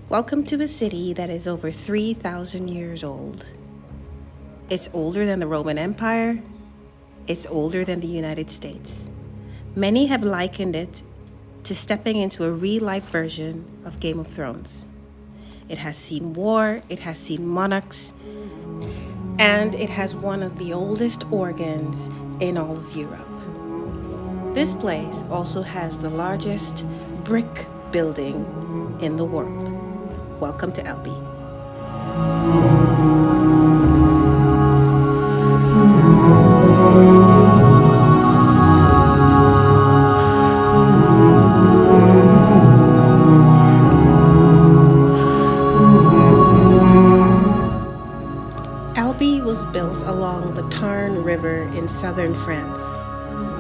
Welcome to a city that is over 3,000 years old. It's older than the Roman Empire. It's older than the United States. Many have likened it to stepping into a real-life version of Game of Thrones. It has seen war, it has seen monarchs, and it has one of the oldest organs in all of Europe. This place also has the largest brick building in the world. Welcome to Albi. Albi was built along the Tarn River in southern France.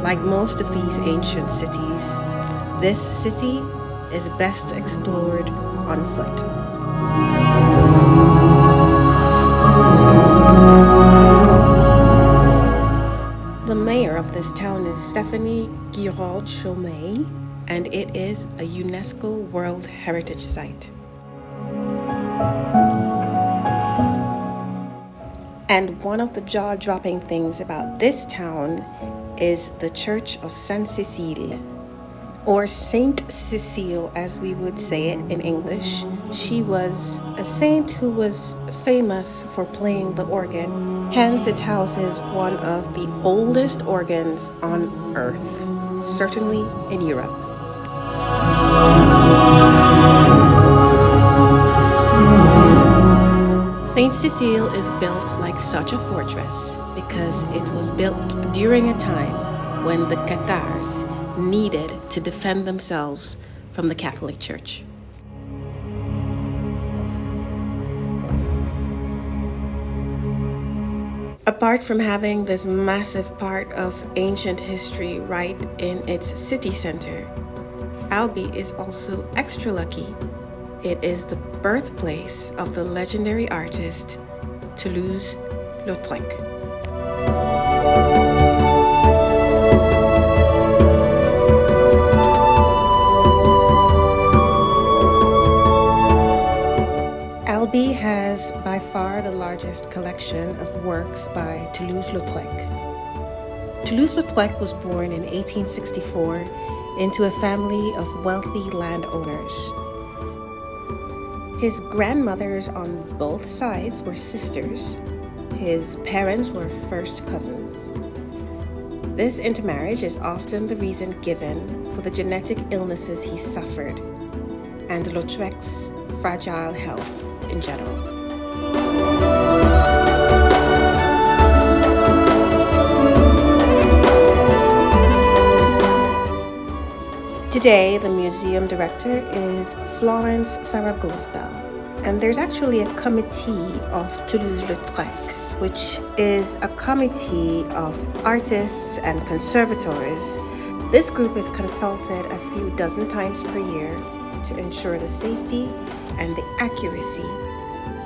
Like most of these ancient cities, this city is best explored on foot. The mayor of this town is Stephanie Giraud-Chaumet, and it is a UNESCO World Heritage Site. And one of the jaw-dropping things about this town is the Church of Sainte Cécile, or Saint Cecile as we would say it in English. She was a saint who was famous for playing the organ. Hence it houses one of the oldest organs on earth, certainly in Europe. Saint Cecile is built like such a fortress because it was built during a time when the Cathars needed to defend themselves from the Catholic Church. Apart from having this massive part of ancient history right in its city center, Albi is also extra lucky. It is the birthplace of the legendary artist ToulouseLautrec. Albi has by far the largest collection of works by ToulouseLautrec. ToulouseLautrec was born in 1864 into a family of wealthy landowners. His grandmothers on both sides were sisters. His parents were first cousins. This intermarriage is often the reason given for the genetic illnesses he suffered and Lautrec's fragile health in general. Today, the museum director is Florence Zaragoza, and there's actually a committee of Toulouse-Lautrec, which is a committee of artists and conservators. This group is consulted a few dozen times per year to ensure the safety and the accuracy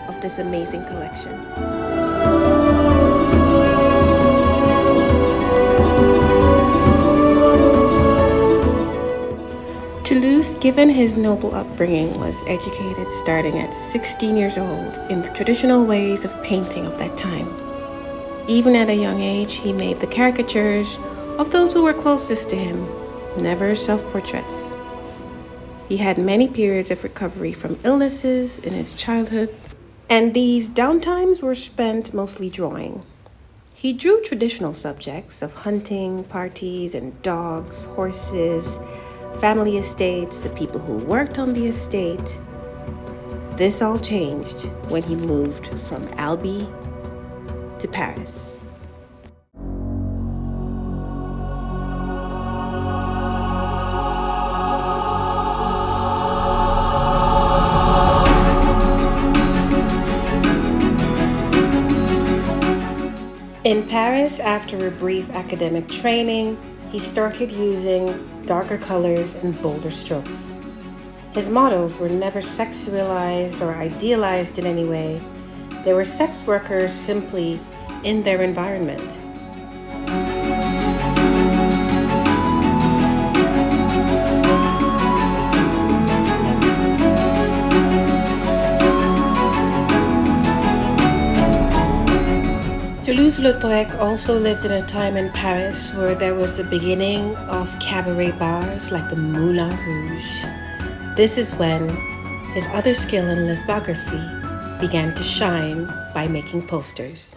of this amazing collection. Toulouse, given his noble upbringing, was educated starting at 16 years old in the traditional ways of painting of that time. Even at a young age, he made the caricatures of those who were closest to him, never self-portraits. He had many periods of recovery from illnesses in his childhood, and these downtimes were spent mostly drawing. He drew traditional subjects of hunting, parties, and dogs, horses, family estates, the people who worked on the estate. This all changed when he moved from Albi to Paris. In Paris, after a brief academic training, he started using darker colors and bolder strokes. His models were never sexualized or idealized in any way. They were sex workers simply in their environment. Toulouse-Lautrec also lived in a time in Paris where there was the beginning of cabaret bars like the Moulin Rouge. This is when his other skill in lithography began to shine by making posters.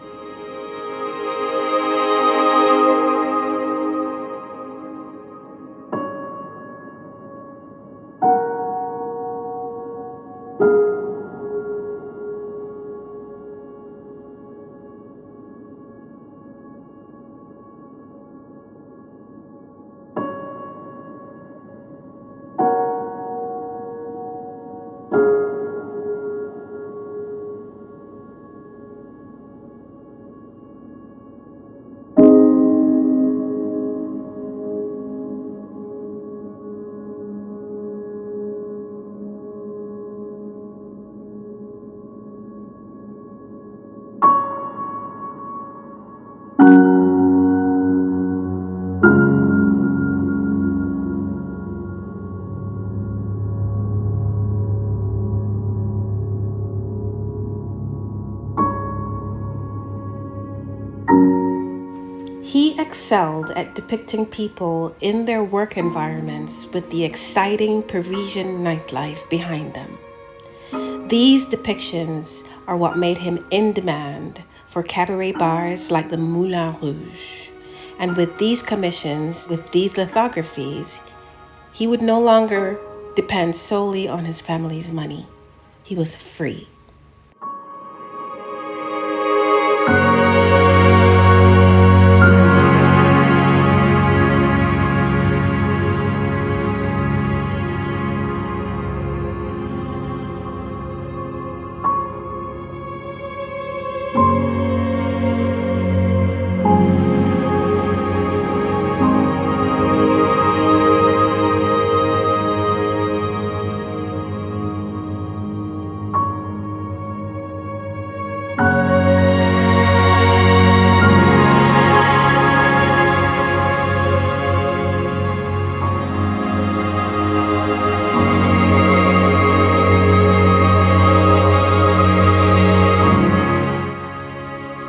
He excelled at depicting people in their work environments with the exciting Parisian nightlife behind them. These depictions are what made him in demand for cabaret bars like the Moulin Rouge. And with these commissions, with these lithographies, he would no longer depend solely on his family's money. He was free.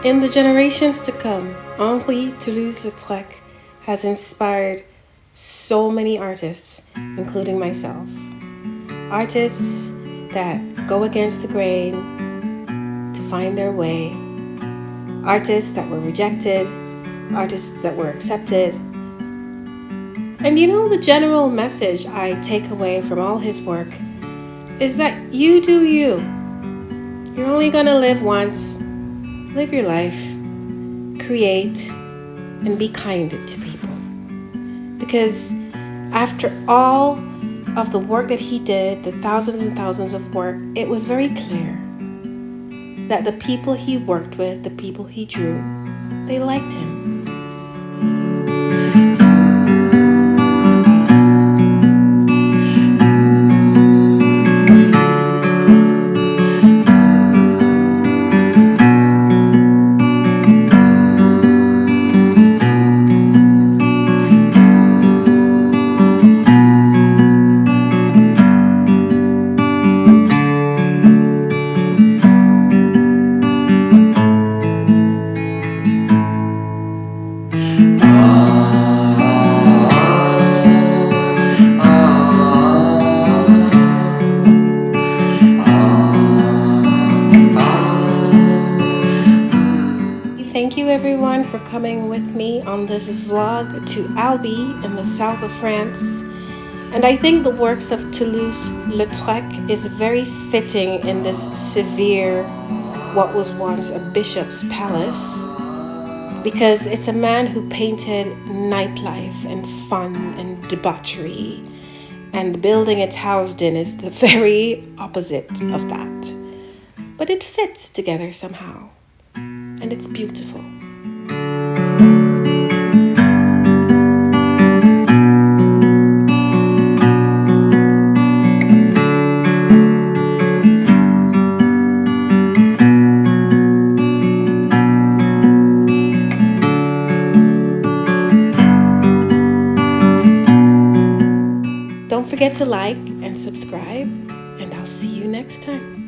In the generations to come, Anji Toulouse-Lautrec has inspired so many artists, including myself. Artists that go against the grain to find their way. Artists that were rejected. Artists that were accepted. And the general message I take away from all his work is that you do you. You're only gonna live once. Live your life, create, and be kind to people. Because after all of the work that he did, the thousands and thousands of work, it was very clear that the people he worked with, the people he drew, they liked him. Thank you everyone for coming with me on this vlog to Albi in the south of France. And I think the works of Toulouse-Lautrec is very fitting in this severe, what was once a bishop's palace, because it's a man who painted nightlife and fun and debauchery, and the building it's housed in is the very opposite of that. But it fits together somehow. And it's beautiful. Don't forget to like and subscribe, and I'll see you next time.